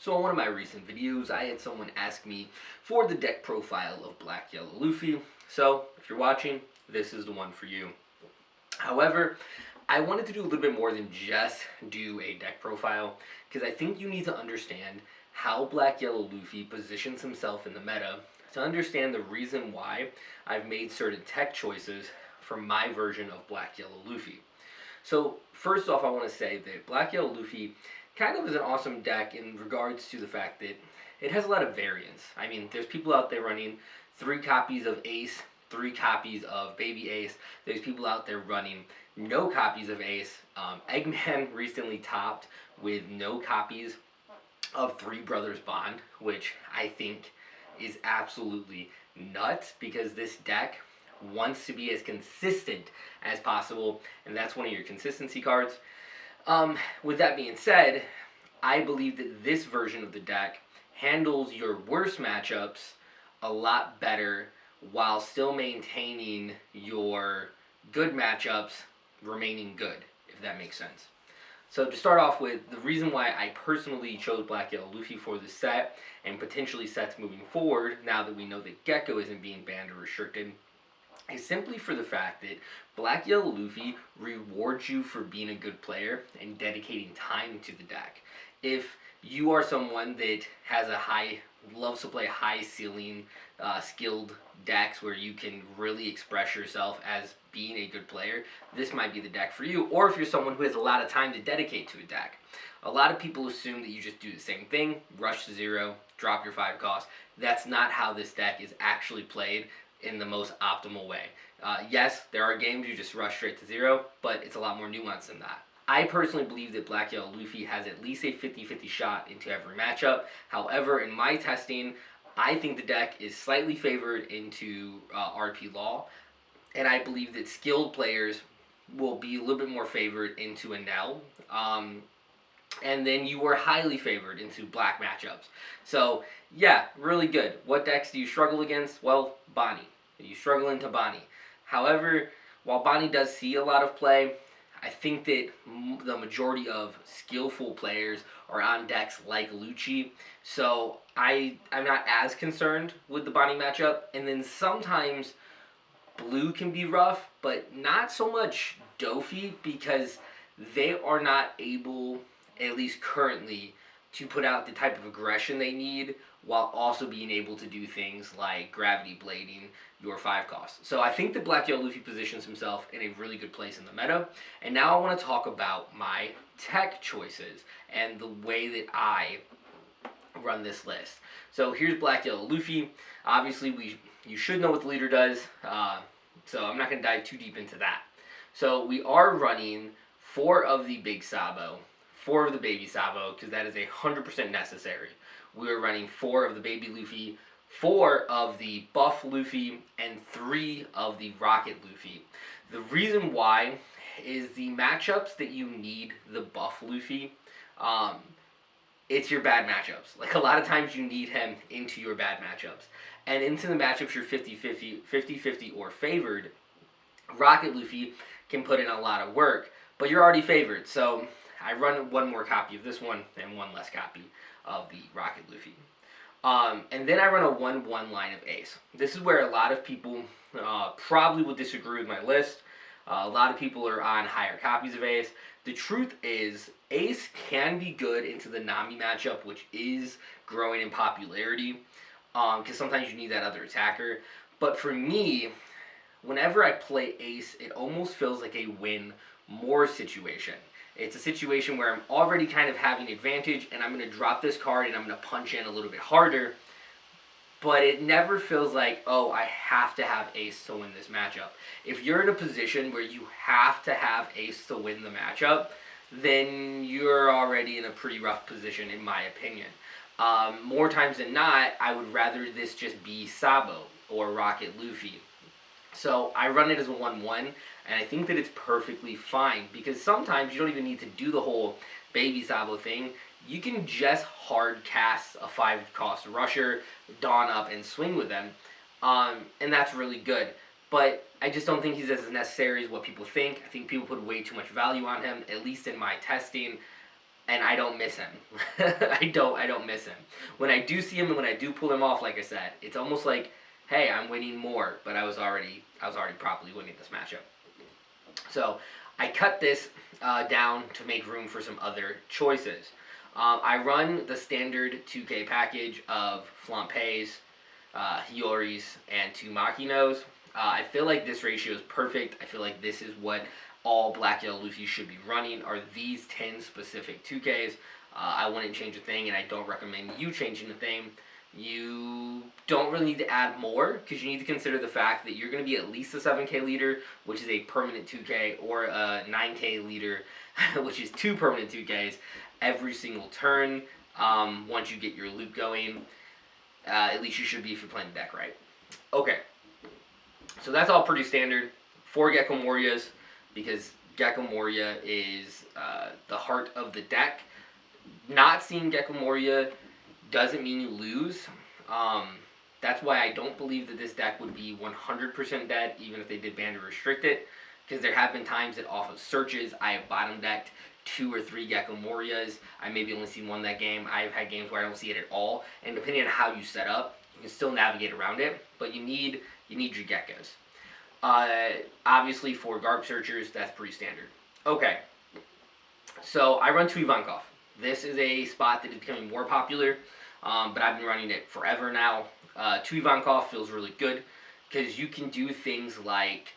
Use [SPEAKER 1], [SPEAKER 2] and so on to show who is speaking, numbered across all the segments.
[SPEAKER 1] So in one of my recent videos, I had someone ask me for the deck profile of Black Yellow Luffy. So if you're watching, this is the one for you. However, I wanted to do a little bit more than just do a deck profile, because I think you need to understand how Black Yellow Luffy positions himself in the meta to understand the reason why I've made certain tech choices for my version of Black Yellow Luffy. So first off, I want to say that Black Yellow Luffy kind of is an awesome deck in regards to the fact that it has a lot of variance. I mean, there's people out there running 3 copies of Ace, 3 copies of Baby Ace. There's people out there running no copies of Ace. Eggman recently topped with no copies of Three Brothers Bond, which I think is absolutely nuts, because this deck wants to be as consistent as possible, and that's one of your consistency cards. With that being said, I believe that this version of the deck handles your worst matchups a lot better while still maintaining your good matchups remaining good, if that makes sense. So to start off with, the reason why I personally chose Black Yellow Luffy for this set, and potentially sets moving forward, now that we know that Gecko isn't being banned or restricted, is simply for the fact that Black Yellow Luffy rewards you for being a good player and dedicating time to the deck. If you are someone that has loves to play high ceiling, skilled decks where you can really express yourself as being a good player, this might be the deck for you. Or if you're someone who has a lot of time to dedicate to a deck. A lot of people assume that you just do the same thing, rush to 0, drop your 5 cost. That's not how this deck is actually played in the most optimal way. Yes, there are games you just rush straight to 0, but it's a lot more nuanced than that. I personally believe that Black Yellow Luffy has at least a 50-50 shot into every matchup. However, in my testing, I think the deck is slightly favored into RP Law, and I believe that skilled players will be a little bit more favored into Enel. And then you are highly favored into black matchups. So, yeah, really good. What decks do you struggle against? Well, Bonnie. You struggle into Bonnie. However, while Bonnie does see a lot of play, I think that the majority of skillful players are on decks like Lucci. So, I'm not as concerned with the Bonnie matchup. And then sometimes Blue can be rough, but not so much Dofi, because they are not able, at least currently, to put out the type of aggression they need while also being able to do things like gravity blading your 5 cost. So I think that Black Yellow Luffy positions himself in a really good place in the meta. And now I want to talk about my tech choices and the way that I run this list. So here's Black Yellow Luffy. Obviously, you should know what the leader does, so I'm not going to dive too deep into that. So we are running 4 of the Big Sabo, 4 of the Baby Sabo, because that is 100% necessary. We are running 4 of the Baby Luffy, 4 of the Buff Luffy, and 3 of the Rocket Luffy. The reason why is the matchups that you need the Buff Luffy, it's your bad matchups. Like, a lot of times you need him into your bad matchups. And into the matchups you're 50-50 or favored, Rocket Luffy can put in a lot of work, but you're already favored. So I run 1 more copy of this one and 1 less copy of the Rocket Luffy. And then I run a 1-1 line of Ace. This is where a lot of people probably will disagree with my list. A lot of people are on higher copies of Ace. The truth is, Ace can be good into the Nami matchup, which is growing in popularity, because sometimes you need that other attacker. But for me, whenever I play Ace, it almost feels like a win more situation. It's a situation where I'm already kind of having advantage, and I'm going to drop this card and I'm going to punch in a little bit harder. But it never feels like, oh, I have to have Ace to win this matchup. If you're in a position where you have to have Ace to win the matchup, then you're already in a pretty rough position, in my opinion. More times than not, I would rather this just be Sabo or Rocket Luffy. So I run it as a 1-1, and I think that it's perfectly fine, because sometimes you don't even need to do the whole Baby Sabo thing. You can just hard cast a 5 cost rusher, dawn up, and swing with them, and that's really good. But I just don't think he's as necessary as what people think. I think people put way too much value on him, at least in my testing. and I don't miss him. I don't miss him. When I do see him and when I do pull him off, like I said, it's almost like, hey, I'm winning more, but I was already properly winning this matchup. So I cut this down to make room for some other choices. I run the standard 2K package of Flampeys, Hyoris, and 2 Makinos. I feel like this ratio is perfect. I feel like this is what all Black Yellow Luffy should be running, are these 10 specific 2Ks. I wouldn't change a thing, and I don't recommend you changing a thing. You don't really need to add more, because you need to consider the fact that you're going to be at least a 7K leader, which is a permanent 2K, or a 9K leader, which is 2 permanent 2Ks, every single turn. Once you get your loop going, at least you should be if you're playing the deck right. Okay, so that's all pretty standard. 4 Gecko Morias, because Gecko Moria is the heart of the deck. Not seeing Gecko Moria doesn't mean you lose. That's why I don't believe that this deck would be 100% dead, even if they did ban to restrict it, because there have been times that off of searches, I have bottom decked 2 or 3 Gecko Morias. I maybe only seen one that game. I've had games where I don't see it at all, and depending on how you set up, you can still navigate around it, but you need your Geckos. Obviously, for Garb Searchers, that's pretty standard. Okay, so I run 2 Ivankov. This is a spot that is becoming more popular, but I've been running it forever now. 2 Ivankov feels really good, because you can do things like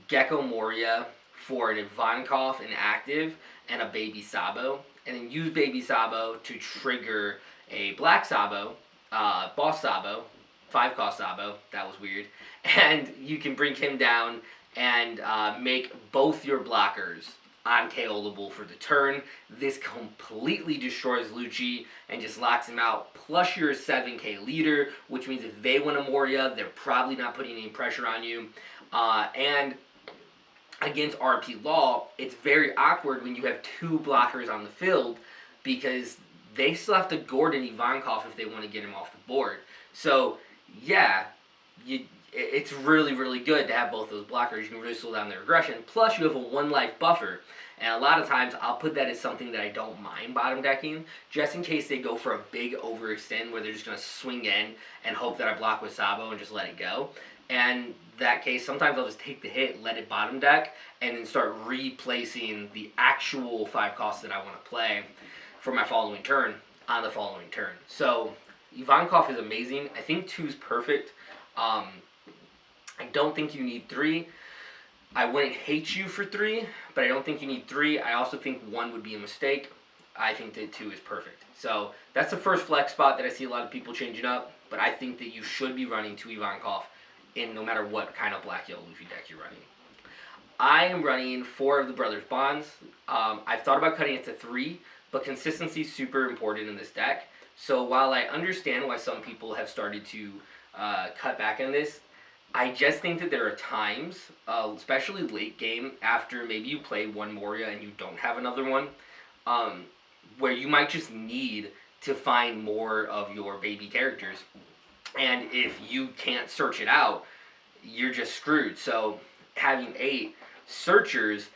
[SPEAKER 1] Gecko Moria for an Ivankov, an active, and a Baby Sabo, and then use Baby Sabo to trigger a Black Sabo, Boss Sabo, 5-cost Sabo, that was weird, and you can bring him down and make both your blockers on-KO'able for the turn. This completely destroys Lucci and just locks him out, plus you're a 7K leader, which means if they win a Moria, they're probably not putting any pressure on you, and against RP Law, it's very awkward when you have 2 blockers on the field, because they still have to Gordon Ivankov if they want to get him off the board. So, yeah, it's really, really good to have both those blockers. You can really slow down their aggression. Plus, you have a 1-life buffer. And a lot of times, I'll put that as something that I don't mind bottom decking, just in case they go for a big overextend where they're just going to swing in and hope that I block with Sabo and just let it go. And that case, sometimes I'll just take the hit, let it bottom deck, and then start replacing the actual 5 costs that I want to play for my following turn on the following turn. So, Ivankov is amazing. I think 2 is perfect. I don't think you need 3. I wouldn't hate you for 3, but I don't think you need 3. I also think 1 would be a mistake. I think that 2 is perfect. So that's the first flex spot that I see a lot of people changing up, but I think that you should be running 2 Ivankov in no matter what kind of Black Yellow Luffy deck you're running. I am running 4 of the Brothers Bonds. I've thought about cutting it to 3, but consistency is super important in this deck. So while I understand why some people have started to cut back on this, I just think that there are times, especially late game, after maybe you play 1 Moria and you don't have another one, where you might just need to find more of your baby characters. And if you can't search it out, you're just screwed. So having 8 searchers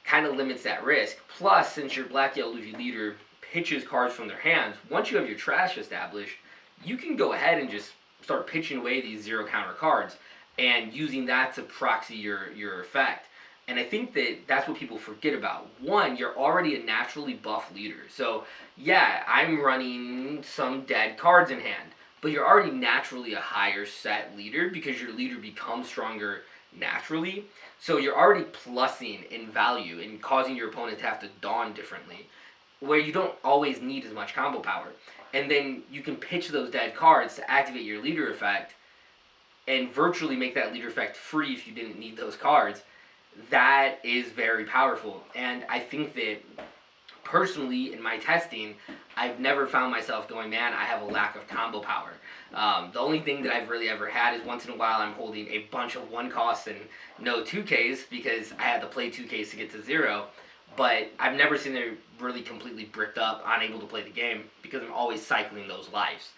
[SPEAKER 1] kind of limits that risk. Plus, since your Black Yellow Luffy leader pitches cards from their hands, once you have your trash established, you can go ahead and just start pitching away these 0 counter cards and using that to proxy your effect. And I think that that's what people forget about. 1, you're already a naturally buff leader. So, yeah, I'm running some dead cards in hand, but you're already naturally a higher set leader because your leader becomes stronger naturally. So you're already plussing in value and causing your opponent to have to dawn differently, where you don't always need as much combo power. And then you can pitch those dead cards to activate your leader effect and virtually make that leader effect free if you didn't need those cards. That is very powerful. And I think that personally in my testing, I've never found myself going, man, I have a lack of combo power. The only thing that I've really ever had is once in a while I'm holding a bunch of 1 costs and no 2Ks because I had to play 2Ks to get to 0. But I've never seen it really completely bricked up, unable to play the game, because I'm always cycling those lives.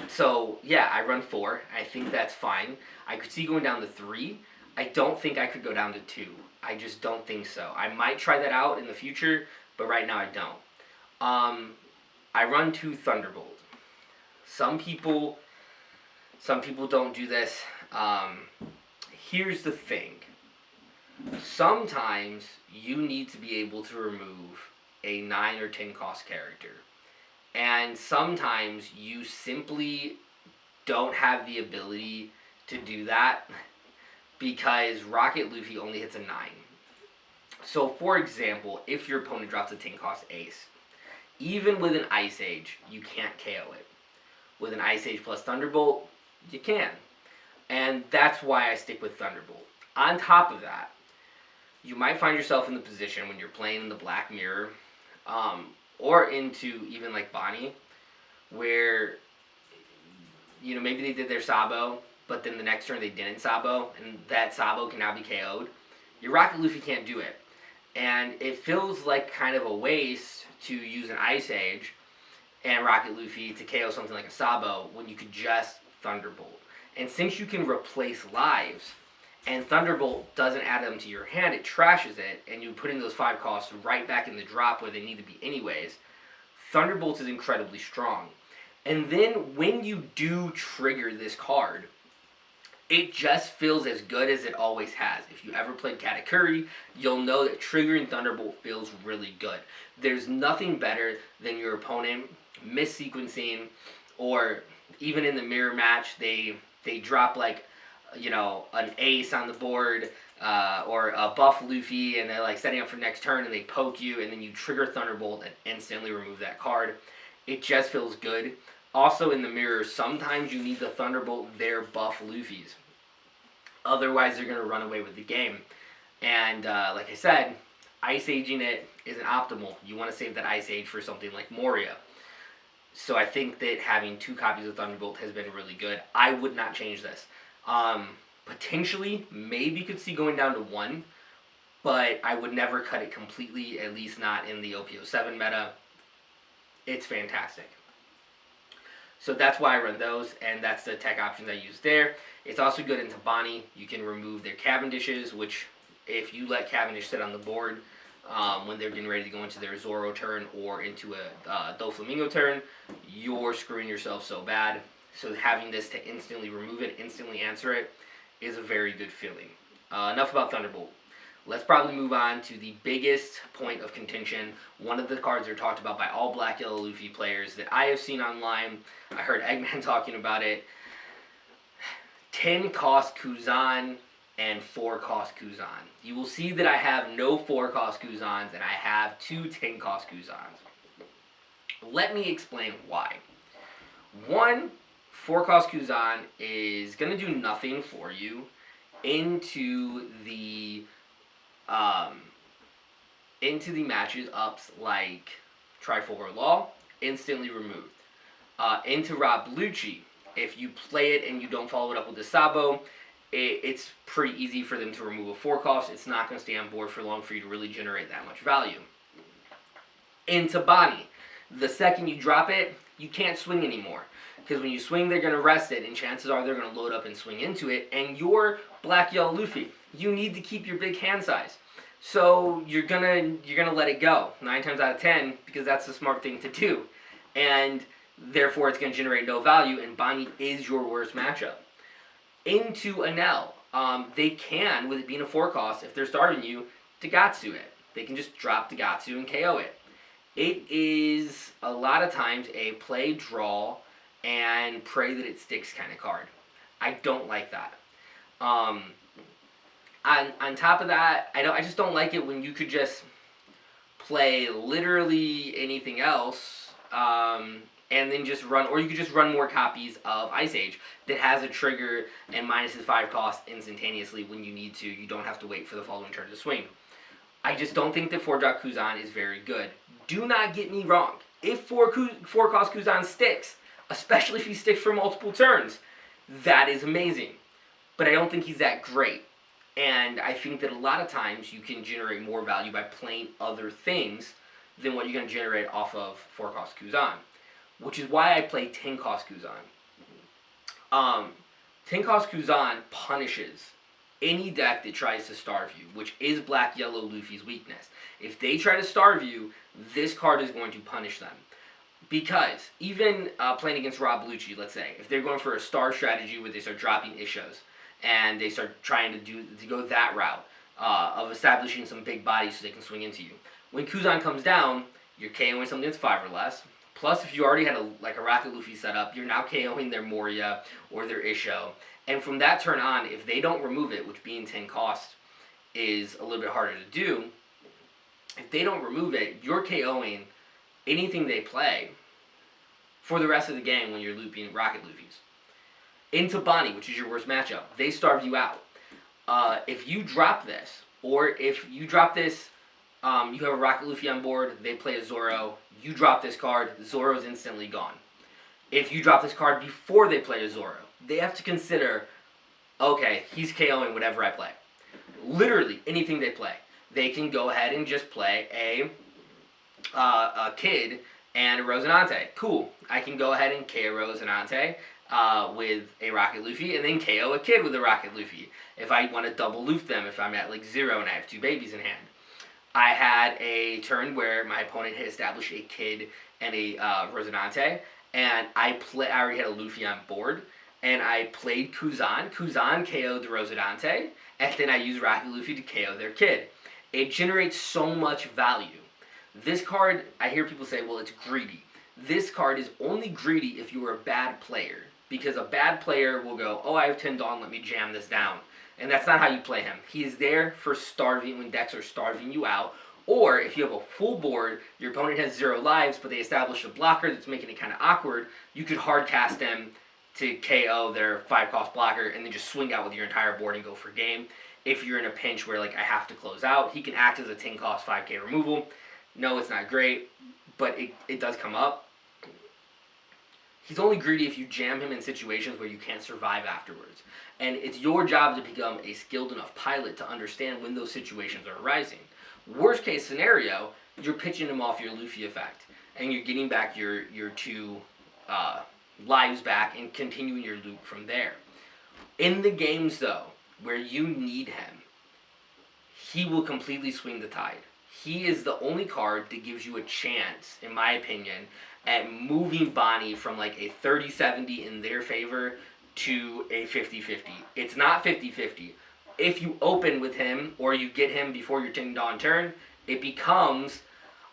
[SPEAKER 1] So, yeah, I run 4. I think that's fine. I could see going down to 3. I don't think I could go down to 2. I just don't think so. I might try that out in the future, but right now I don't. I run 2 Thunderbolt. Some people don't do this. Here's the thing. Sometimes you need to be able to remove a 9 or 10 cost character. And sometimes you simply don't have the ability to do that because Rocket Luffy only hits a 9. So, for example, if your opponent drops a 10 cost ace, even with an Ice Age, you can't KO it. With an Ice Age plus Thunderbolt, you can. And that's why I stick with Thunderbolt. On top of that, you might find yourself in the position when you're playing in the Black Mirror, or into even like Bonnie, where, you know, maybe they did their Sabo, but then the next turn they didn't Sabo, and that Sabo can now be KO'd. Your Rocket Luffy can't do it. And it feels like kind of a waste to use an Ice Age and Rocket Luffy to KO something like a Sabo when you could just Thunderbolt. And since you can replace lives, and Thunderbolt doesn't add them to your hand, it trashes it, and you're putting those 5 costs right back in the drop where they need to be anyways, Thunderbolt is incredibly strong. And then when you do trigger this card, it just feels as good as it always has. If you ever played Katakuri, you'll know that triggering Thunderbolt feels really good. There's nothing better than your opponent mis-sequencing, or even in the mirror match, they drop like, you know, an ace on the board, or a buff Luffy, and they're like setting up for next turn, and they poke you, and then you trigger Thunderbolt and instantly remove that card. It just feels good. Also in the mirror, sometimes you need the Thunderbolt their buff Luffy's. Otherwise, they're going to run away with the game. And like I said, Ice Aging it isn't optimal. You want to save that Ice Age for something like Moria. So I think that having 2 copies of Thunderbolt has been really good. I would not change this. Potentially, maybe could see going down to 1, but I would never cut it completely, at least not in the OPO7 meta. It's fantastic. So that's why I run those, and that's the tech options I use there. It's also good into Bonnie. You can remove their Cavendishes, which if you let Cavendish sit on the board when they're getting ready to go into their Zoro turn or into a Doflamingo turn, you're screwing yourself so bad. So having this to instantly remove it, instantly answer it, is a very good feeling. Enough about Thunderbolt. Let's probably move on to the biggest point of contention. One of the cards are talked about by all Black Yellow Luffy players that I have seen online. I heard Eggman talking about it. 10 cost Kuzan and 4 cost Kuzan. You will see that I have no 4 cost Kuzans and I have 2 10 cost Kuzans. Let me explain why. 1, 4 cost Kuzan is going to do nothing for you into the matches ups like Triforce Law, instantly removed. Into Rob Bellucci, if you play it and you don't follow it up with the Sabo, it's pretty easy for them to remove a 4 cost. It's not going to stay on board for long for you to really generate that much value. Into Bonnie, the second you drop it, you can't swing anymore. Because when you swing, they're going to rest it, and chances are they're going to load up and swing into it, and you're Black Yellow Luffy. You need to keep your big hand size. So you're gonna let it go 9 times out of 10 because that's the smart thing to do, and therefore it's gonna generate no value. And Bonnie is your worst matchup. Into Enel, they can, with it being a 4 cost, if they're starting you, Tagatsu it. They can just drop Tagatsu and KO it. It is a lot of times a play, draw, and pray that it sticks kind of card. I don't like that. On top of that, I just don't like it when you could just play literally anything else, and then just run, or you could just run more copies of Ice Age that has a trigger and minuses 5 cost instantaneously when you need to. You don't have to wait for the following turn to swing. I just don't think that 4-drop Kuzan is very good. Do not get me wrong. If 4 cost Kuzan sticks, especially if he sticks for multiple turns, that is amazing. But I don't think he's that great. And I think that a lot of times you can generate more value by playing other things than what you're going to generate off of 4 cost Kuzan. Which is why I play 10 cost Kuzan. 10 cost Kuzan punishes any deck that tries to starve you, which is Black Yellow Luffy's weakness. If they try to starve you, this card is going to punish them. Because even playing against Rob Lucci, let's say, if they're going for a star strategy where they start dropping Ishos and they start trying to go that route of establishing some big bodies so they can swing into you. When Kuzan comes down, you're KOing something that's 5 or less. Plus, if you already had a Rocket Luffy set up, you're now KOing their Moria or their Isho. And from that turn on, if they don't remove it, which being 10 cost is a little bit harder to do, if they don't remove it, you're KOing anything they play for the rest of the game when you're looping Rocket Luffys. Into Bonnie, which is your worst matchup, they starve you out. If you drop this, or if you drop this, you have a Rocket Luffy on board, they play a Zoro, you drop this card, Zoro's instantly gone. If you drop this card before they play a Zoro, they have to consider, okay, he's KOing whatever I play. Literally, anything they play. They can go ahead and just play a Kid and a Rosinante. Cool. I can go ahead and KO Rosinante with a Rocket Luffy, and then KO a Kid with a Rocket Luffy. If I want to double loop them, if I'm at like 0 and I have 2 babies in hand. I had a turn where my opponent had established a Kid and a Rosinante, and I already had a Luffy on board, and I played Kuzan. Kuzan KO'd the Rosinante, and then I used Rocket Luffy to KO their Kid. It generates so much value. This card, I hear people say, well, it's greedy. This card is only greedy if you are a bad player, because a bad player will go, oh, I have 10 Dawn, let me jam this down. And that's not how you play him. He is there for starving when decks are starving you out. Or if you have a full board, your opponent has 0 lives, but they establish a blocker that's making it kind of awkward, you could hard cast them to KO their 5-cost blocker and then just swing out with your entire board and go for game. If you're in a pinch where like I have to close out, he can act as a 10-cost 5k removal. No, it's not great, but it does come up. He's only greedy if you jam him in situations where you can't survive afterwards. And it's your job to become a skilled enough pilot to understand when those situations are arising. Worst case scenario, you're pitching him off your Luffy effect, and you're getting back your 2 lives back and continuing your loop from there. In the games, though, where you need him, he will completely swing the tide. He is the only card that gives you a chance, in my opinion, at moving Bonnie from like a 30-70 in their favor to a 50-50. It's not 50-50. If you open with him or you get him before your 10 Dawn turn, it becomes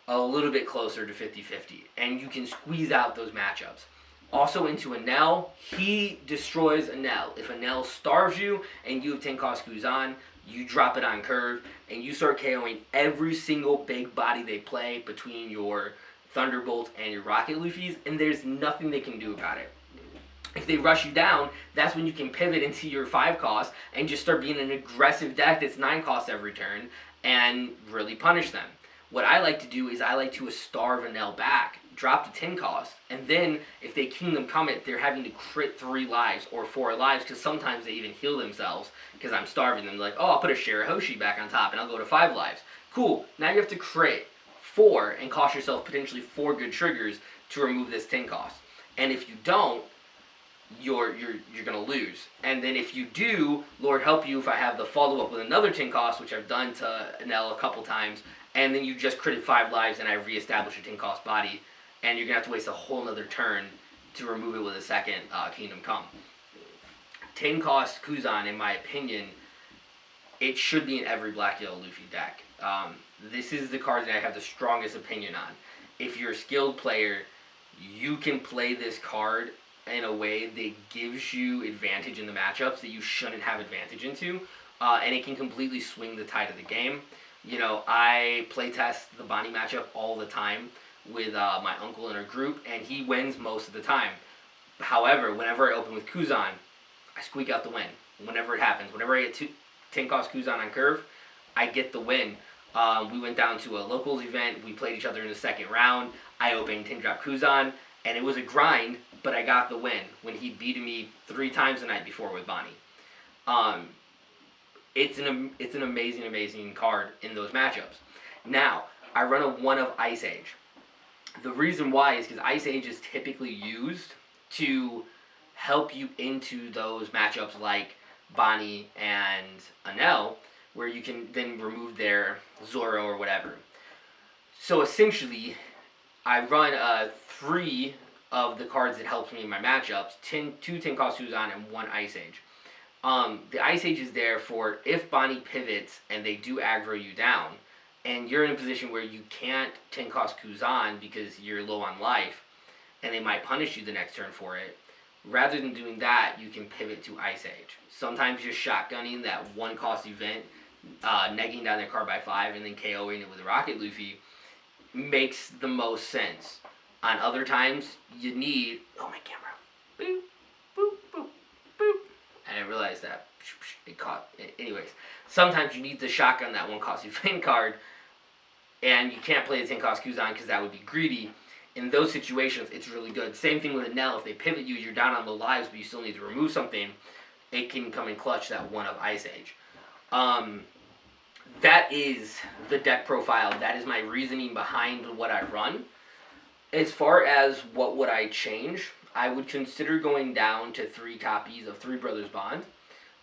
[SPEAKER 1] a little bit closer to 50-50, and you can squeeze out those matchups. Also into Enel, he destroys Enel. If Enel starves you and you have 10 cost Kuzan, you drop it on curve, and you start KOing every single big body they play between your Thunderbolt and your Rocket Luffys, and there's nothing they can do about it. If they rush you down, that's when you can pivot into your 5 cost and just start being an aggressive deck that's 9 cost every turn and really punish them. What I like to do is I like to starve Enel back, drop to 10 cost, and then if they Kingdom Come it, they're having to crit 3 lives or 4 lives, because sometimes they even heal themselves because I'm starving them. They're like, oh, I'll put a Shirahoshi back on top and I'll go to 5 lives. Cool, now you have to crit 4 and cost yourself potentially 4 good triggers to remove this 10 cost. And if you don't, you're going to lose. And then if you do, Lord help you if I have the follow-up with another 10 cost, which I've done to Enel a couple times, and then you just critted 5 lives and I reestablish a 10 cost body, and you're going to have to waste a whole nother turn to remove it with a second Kingdom Come. 10 cost Kuzan, in my opinion, it should be in every Black Yellow Luffy deck. This is the card that I have the strongest opinion on. If you're a skilled player, you can play this card in a way that gives you advantage in the matchups that you shouldn't have advantage into, and it can completely swing the tide of the game. You know, I playtest the Bonnie matchup all the time with my uncle in a group, and he wins most of the time. However, whenever I open with Kuzan, I squeak out the win. Whenever it happens, whenever I get 10 cost Kuzan on curve, I get the win. We went down to a locals event, we played each other in the second round, I opened 10 drop Kuzan, and it was a grind, but I got the win when he beat me 3 times the night before with Bonnie. It's an amazing card in those matchups. Now, I run a 1 of Ice Age. The reason why is because Ice Age is typically used to help you into those matchups like Bonnie and Anel, where you can then remove their Zoro or whatever. So essentially, I run 3 of the cards that helps me in my matchups, 2 10 cost Kuzan and 1 Ice Age. The Ice Age is there for if Bonnie pivots and they do aggro you down, and you're in a position where you can't 10 cost Kuzan because you're low on life, and they might punish you the next turn for it. Rather than doing that, you can pivot to Ice Age. Sometimes just shotgunning that 1 cost event, negging down their card by 5, and then KOing it with a Rocket Luffy makes the most sense. On other times, you need... Oh, my camera. Boop, boop, boop, boop. I didn't realize that. It caught. Anyways, sometimes you need to shotgun that 1 cost event card, and you can't play the 10 cost Kuzan because that would be greedy. In those situations, it's really good. Same thing with Anel. If they pivot you, you're down on the lives, but you still need to remove something, it can come and clutch that 1 of Ice Age. That is the deck profile. That is my reasoning behind what I run. As far as what would I change, I would consider going down to 3 copies of Three Brothers Bond.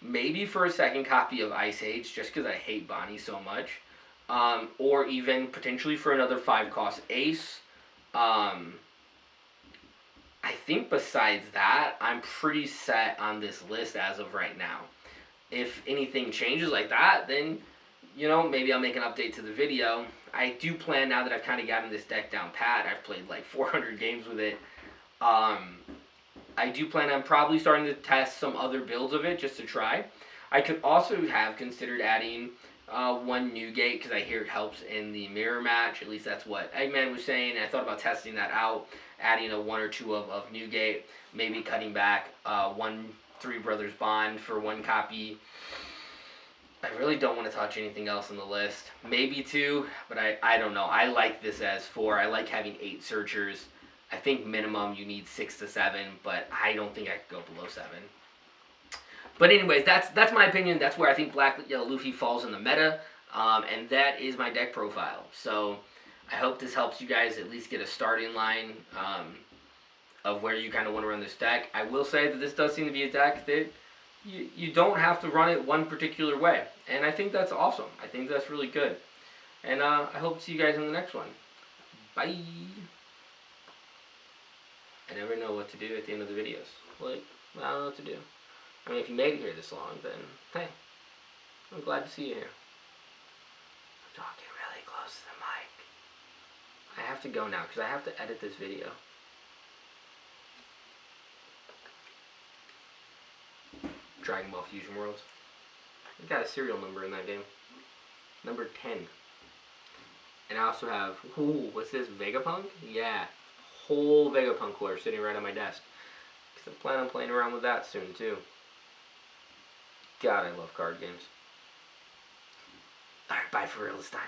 [SPEAKER 1] Maybe for a second copy of Ice Age, just because I hate Bonnie so much. Or even potentially for another 5 cost Ace. I think besides that, I'm pretty set on this list as of right now. If anything changes like that, then, you know, maybe I'll make an update to the video. I do plan, now that I've kind of gotten this deck down pat, I've played like 400 games with it, I do plan on probably starting to test some other builds of it just to try. I could also have considered adding 1 Newgate because I hear it helps in the mirror match. At least that's what Eggman was saying, and I thought about testing that out, adding a 1 or 2 of Newgate, maybe cutting back 1 Three Brothers Bond for 1 copy. I really don't want to touch anything else on the list. Maybe 2, but I don't know. I like this as 4. I like having 8 searchers. I think minimum you need 6 to 7, but I don't think I could go below 7. But anyways, that's my opinion. That's where I think Black Yellow Luffy falls in the meta, and that is my deck profile. So I hope this helps you guys at least get a starting line of where you kind of want to run this deck. I will say that this does seem to be a deck that you don't have to run it one particular way, and I think that's awesome. I think that's really good, and I hope to see you guys in the next one. Bye. I never know what to do at the end of the videos. Like, I don't know what to do. I mean, if you made it here this long, then, hey, I'm glad to see you here. I'm talking really close to the mic. I have to go now, because I have to edit this video. Dragon Ball Fusion Worlds. I got a serial number in that game. Number 10. And I also have, ooh, what's this, Vegapunk? Yeah, whole Vegapunk core sitting right on my desk. Because I plan on playing around with that soon, too. God, I love card games. Alright, bye for real this time.